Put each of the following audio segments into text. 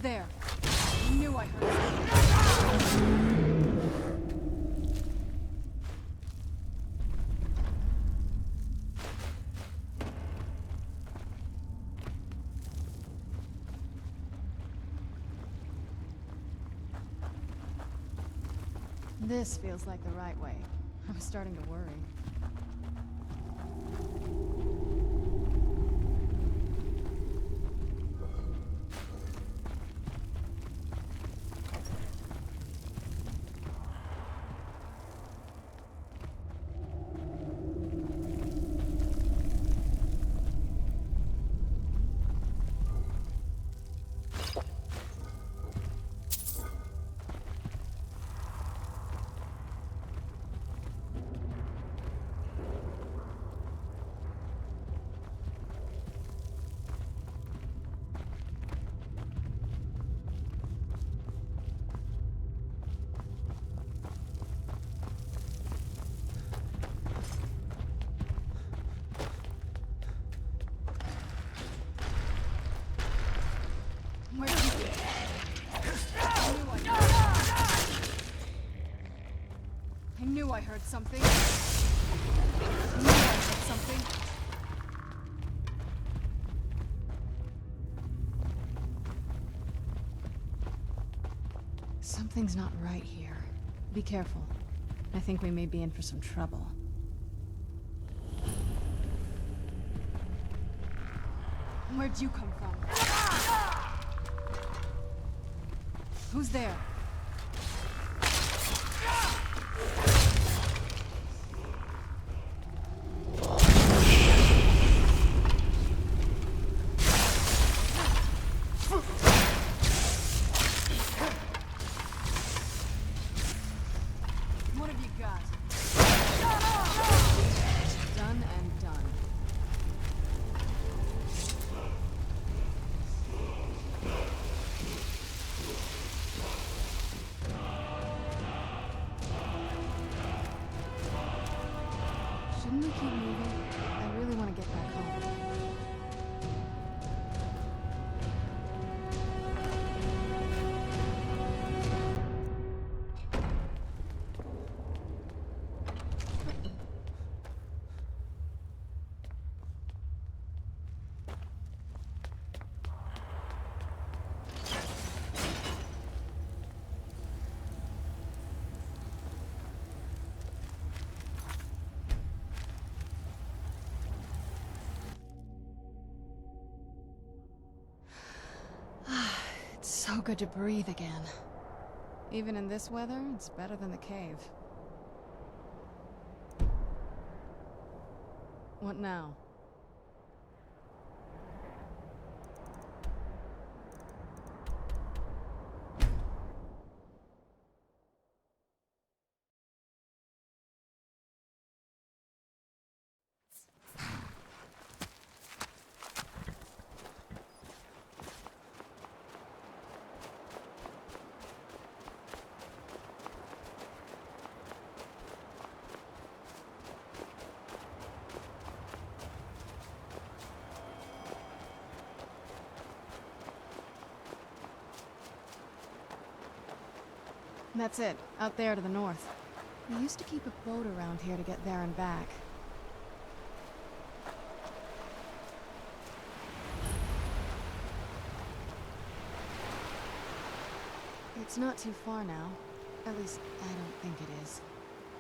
there? I knew I heard something. This feels like the right way. I'm starting to worry. I knew I heard something. I knew I heard something. Something's not right here. Be careful. I think we may be in for some trouble. Where'd you come from? Who's there? What have you got? Done and done. Shouldn't we keep moving? I really want to get back home. It's so good to breathe again. Even in this weather, it's better than the cave. What now? That's it, out there to the north. We used to keep a boat around here to get there and back. It's not too far now. At least, I don't think it is.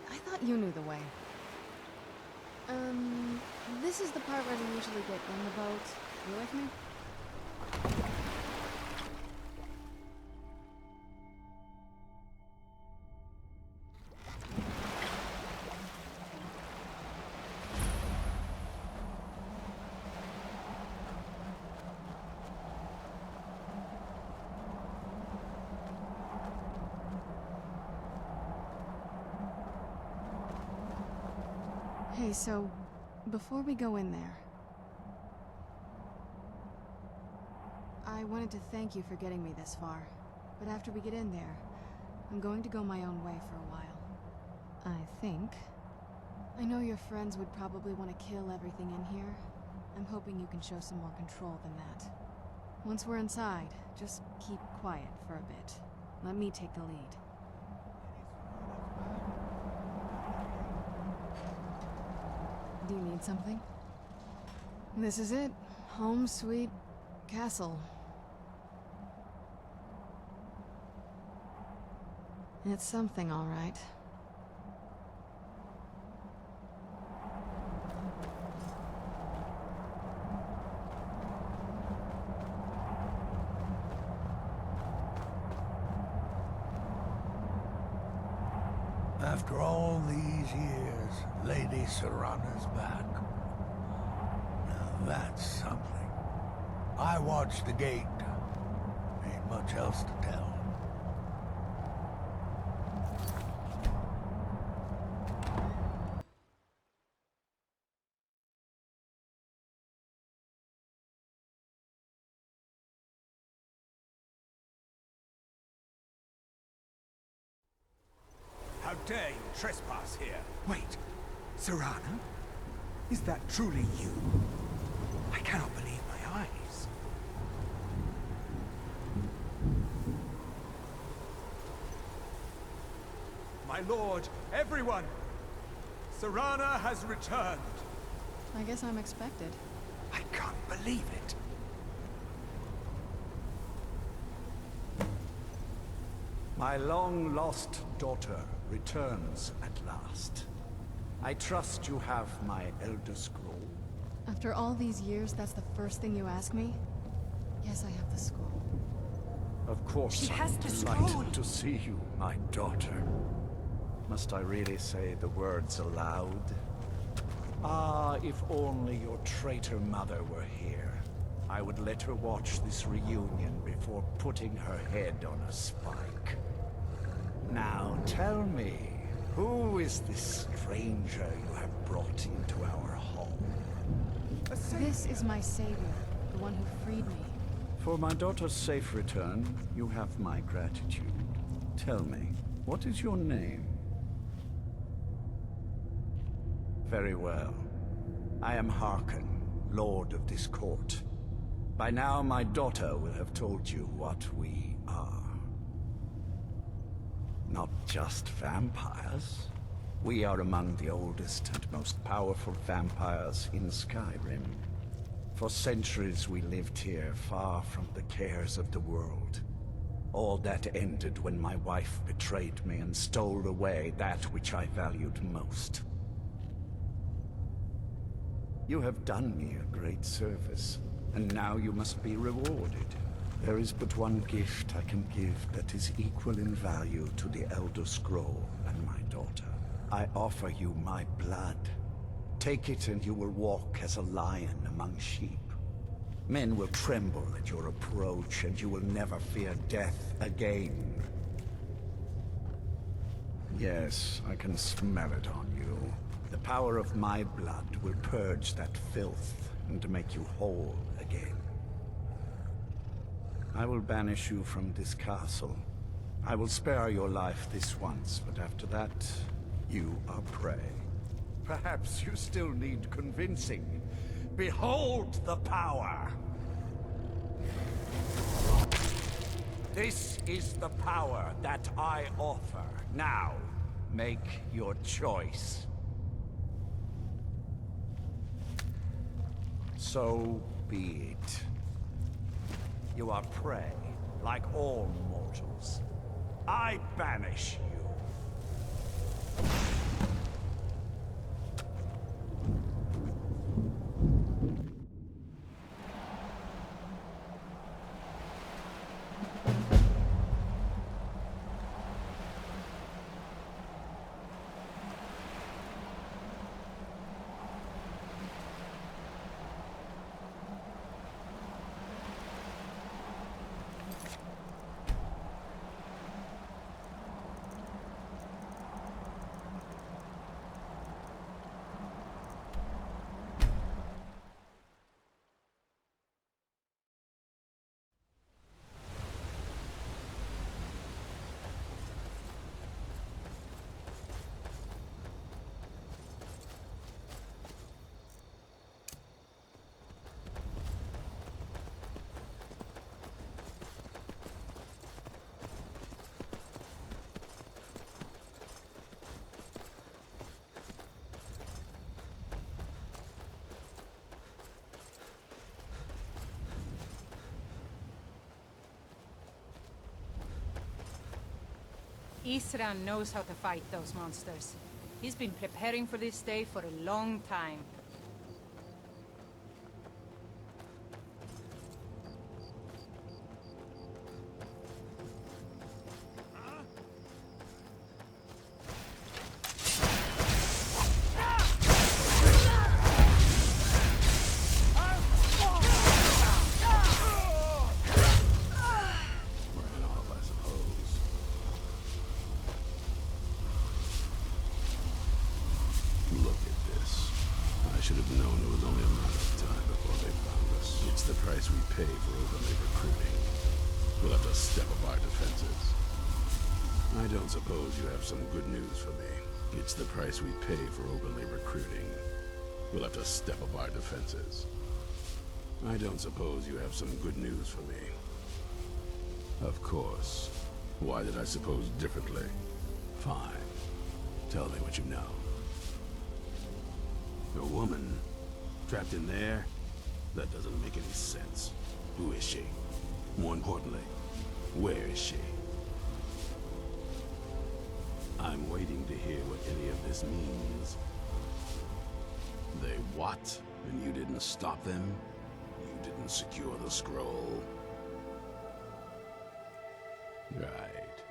I thought you knew the way. This is the part where we usually get in the boat. You with me? Hey, so, before we go in there, I wanted to thank you for getting me this far, but after we get in there, I'm going to go my own way for a while. I think. I know your friends would probably want to kill everything in here. I'm hoping you can show some more control than that. Once we're inside, just keep quiet for a bit. Let me take the lead. Do you need something? This is it. Home sweet castle. It's something, all right. After all these years, Lady Serana's back. Now that's something. I watched the gate. Ain't much else to tell. How dare you trespass here? Wait, Serana? Is that truly you? I cannot believe my eyes. My lord, everyone! Serana has returned! I guess I'm expected. I can't believe it. My long-lost daughter returns at last. I trust you have my Elder Scroll. After all these years, that's the first thing you ask me? Yes, I have the scroll. Of course, She has the delighted scroll. to see you, my daughter. Must I really say the words aloud? Ah, if only your traitor mother were here. I would let her watch this reunion before putting her head on a spike. Now tell me, who is this stranger you have brought into our home? This is my savior, the one who freed me. For my daughter's safe return, you have my gratitude. Tell me, what is your name? Very well. I am Harkon, Lord of this court. By now, my daughter will have told you what we are. Not just vampires. We are among the oldest and most powerful vampires in Skyrim. For centuries we lived here, far from the cares of the world. All that ended when my wife betrayed me and stole away that which I valued most. You have done me a great service, and now you must be rewarded. There is but one gift I can give that is equal in value to the Elder Scroll and my daughter. I offer you my blood. Take it and you will walk as a lion among sheep. Men will tremble at your approach, and you will never fear death again. Yes, I can smell it on you. The power of my blood will purge that filth and make you whole again. I will banish you from this castle. I will spare your life this once, but after that, you are prey. Perhaps you still need convincing. Behold the power! This is the power that I offer. Now, make your choice. So be it. You are prey, like all mortals. I banish you. Isran knows how to fight those monsters. He's been preparing for this day for a long time. Some good news for me. It's the price we pay for openly recruiting. We'll have to step up our defenses. I don't suppose you have some good news for me. Of course. Why did I suppose differently? Fine. Tell me what you know. A woman? Trapped in there? That doesn't make any sense. Who is she? More importantly, where is she? I'm waiting to hear what any of this means. They what? And you didn't stop them? You didn't secure the scroll? Right.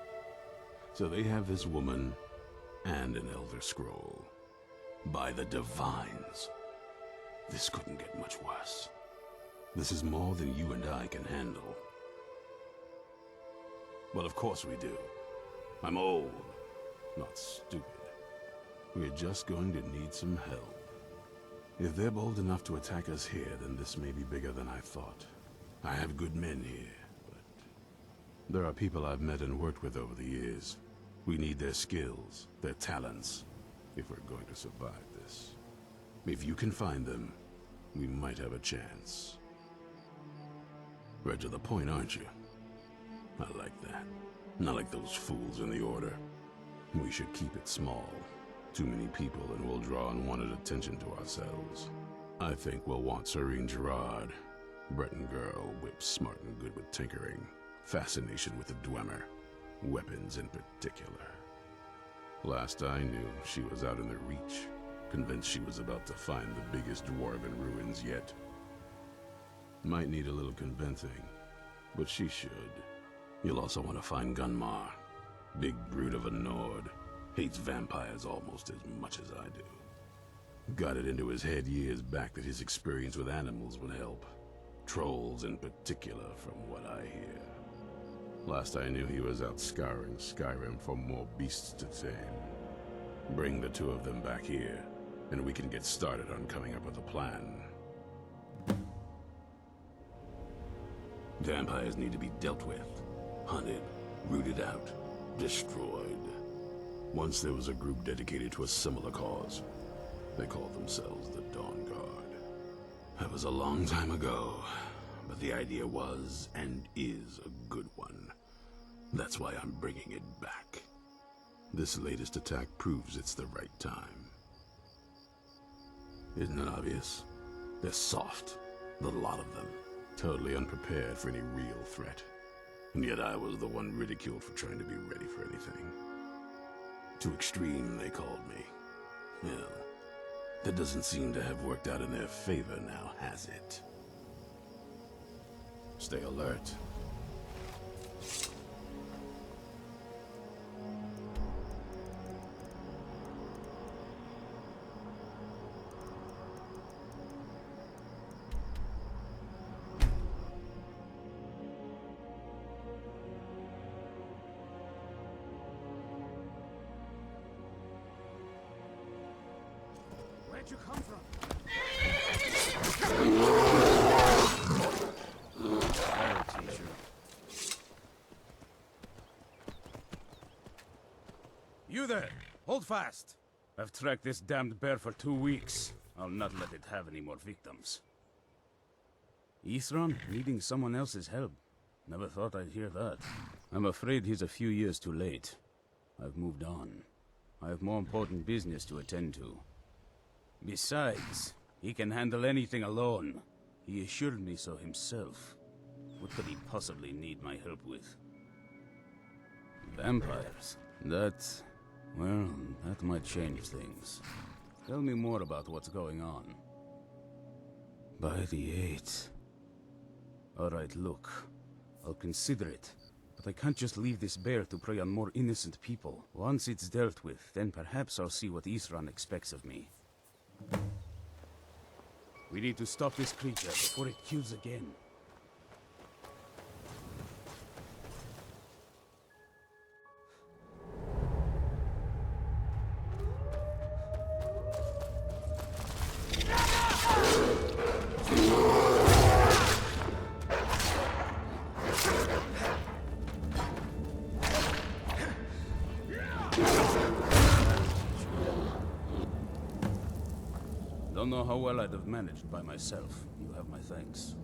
So they have this woman and an Elder Scroll. By the Divines. This couldn't get much worse. This is more than you and I can handle. Well, of course we do. I'm old. Not stupid. We're just going to need some help. If they're bold enough to attack us here, then this may be bigger than I thought. I have good men here, but there are people I've met and worked with over the years. We need their skills, their talents, if we're going to survive this. If you can find them, we might have a chance. Right to the point, aren't you? I like that. Not like those fools in the Order. We should keep it small. Too many people and we'll draw unwanted attention to ourselves. I think we'll want Serene Gerard. Breton girl, whip smart and good with tinkering. Fascination with the Dwemer. Weapons in particular. Last I knew, she was out in the Reach. Convinced she was about to find the biggest dwarven ruins yet. Might need a little convincing, but she should. You'll also want to find Gunmar. Big brute of a Nord. Hates vampires almost as much as I do. Got it into his head years back that his experience with animals would help. Trolls in particular, from what I hear. Last I knew he was out scouring Skyrim for more beasts to tame. Bring the two of them back here, and we can get started on coming up with a plan. Vampires need to be dealt with. Hunted, rooted out. Destroyed. Once there was a group dedicated to a similar cause. They called themselves the Dawnguard. That was a long time ago, but the idea was and is a good one. That's why I'm bringing it back. This latest attack proves it's the right time. Isn't it obvious? They're soft, the lot of them, totally unprepared for any real threat. And yet I was the one ridiculed for trying to be ready for anything. Too extreme, they called me. Well, that doesn't seem to have worked out in their favor now, has it? Stay alert. Where'd you come from? You there! Hold fast! I've tracked this damned bear for 2 weeks. I'll not let it have any more victims. Isran needing someone else's help. Never thought I'd hear that. I'm afraid he's a few years too late. I've moved on. I have more important business to attend to. Besides, he can handle anything alone. He assured me so himself. What could he possibly need my help with? Vampires? That... well, that might change things. Tell me more about what's going on. By the 8th. Alright, look. I'll consider it. But I can't just leave this bear to prey on more innocent people. Once it's dealt with, then perhaps I'll see what Isran expects of me. We need to stop this creature before it kills again. Don't know how well I'd have managed by myself. You have my thanks.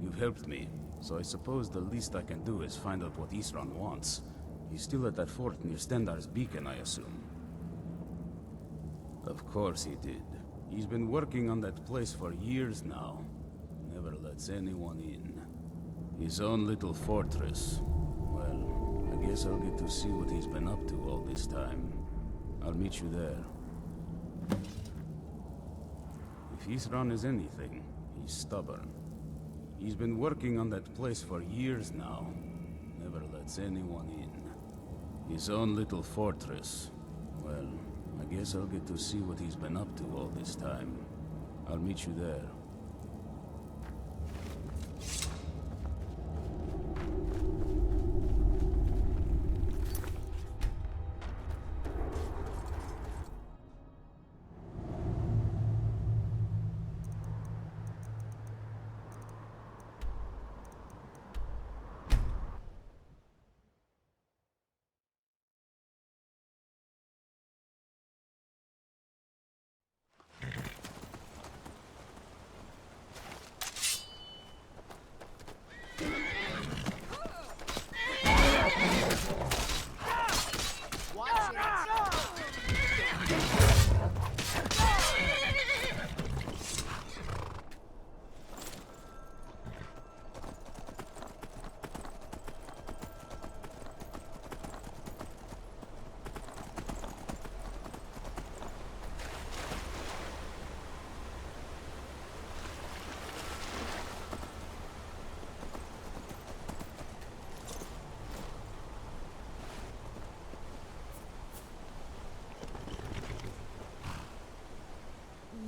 You've helped me, so I suppose the least I can do is find out what Isran wants. He's still at that fort near Stendar's beacon, I assume. Of course he did. He's been working on that place for years now. Never lets anyone in. His own little fortress. Well, I guess I'll get to see what he's been up to all this time. I'll meet you there. If Isran is anything, he's stubborn. He's been working on that place for years now. Never lets anyone in. His own little fortress. Well, I guess I'll get to see what he's been up to all this time. I'll meet you there.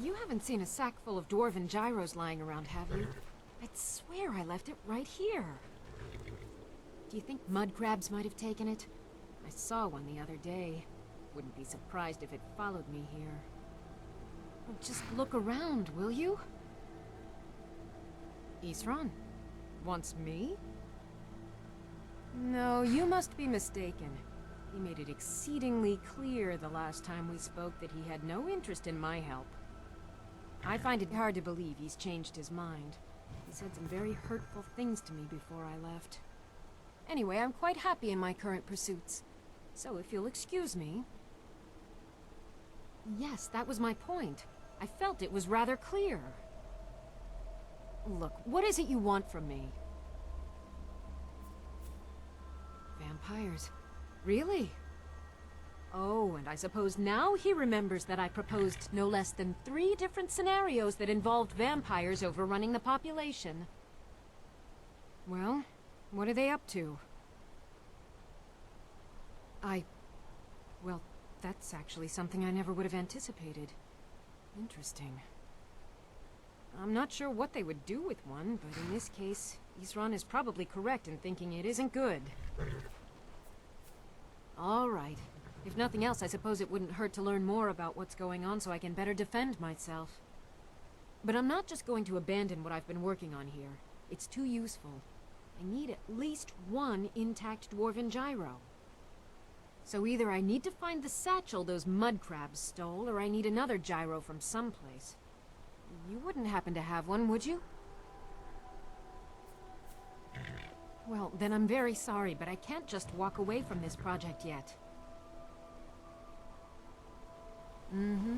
You haven't seen a sack full of dwarven gyros lying around, have you? I'd swear I left it right here. Do you think mud crabs might have taken it? I saw one the other day. Wouldn't be surprised if it followed me here. Well, just look around, will you? Isran? Wants me? No, you must be mistaken. He made it exceedingly clear the last time we spoke that he had no interest in my help. I find it hard to believe he's changed his mind. He said some very hurtful things to me before I left. Anyway, I'm quite happy in my current pursuits. So if you'll excuse me... Yes, that was my point. I felt it was rather clear. Look, what is it you want from me? Vampires. Really? Oh, and I suppose now he remembers that I proposed no less than 3 different scenarios that involved vampires overrunning the population. Well, what are they up to? Well, that's actually something I never would have anticipated. Interesting. I'm not sure what they would do with one, but in this case, Isran is probably correct in thinking it isn't good. All right. If nothing else, I suppose it wouldn't hurt to learn more about what's going on so I can better defend myself. But I'm not just going to abandon what I've been working on here. It's too useful. I need at least 1 intact dwarven gyro. So either I need to find the satchel those mud crabs stole, or I need another gyro from someplace. You wouldn't happen to have one, would you? Well, then I'm very sorry, but I can't just walk away from this project yet. Mm-hmm.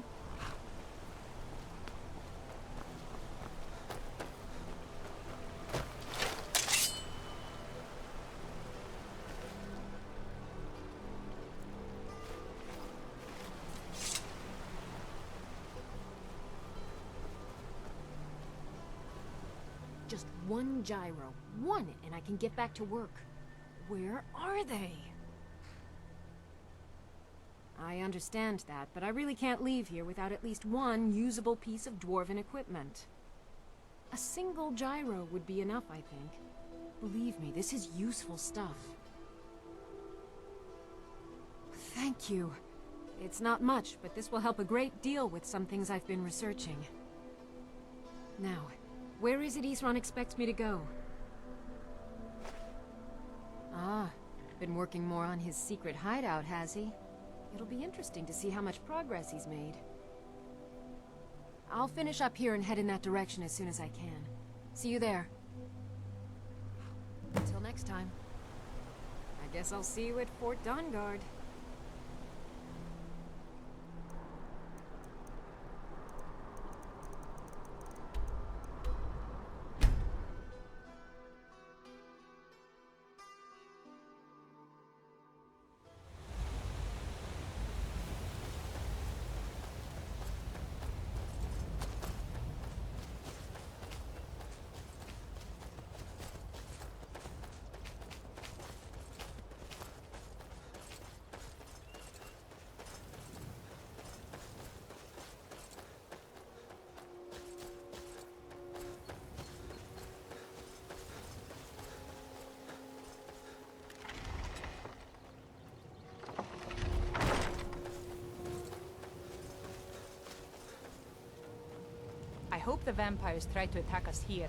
Just one gyro. One, and I can get back to work. Where are they? I understand that, but I really can't leave here without at least one usable piece of dwarven equipment. A single gyro would be enough, I think. Believe me, this is useful stuff. Thank you. It's not much, but this will help a great deal with some things I've been researching. Now, where is it Isran expects me to go? Ah, been working more on his secret hideout, has he? It'll be interesting to see how much progress he's made. I'll finish up here and head in that direction as soon as I can. See you there. Until next time. I guess I'll see you at Fort Dawnguard. I hope the vampires try to attack us here.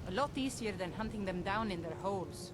A lot easier than hunting them down in their holes.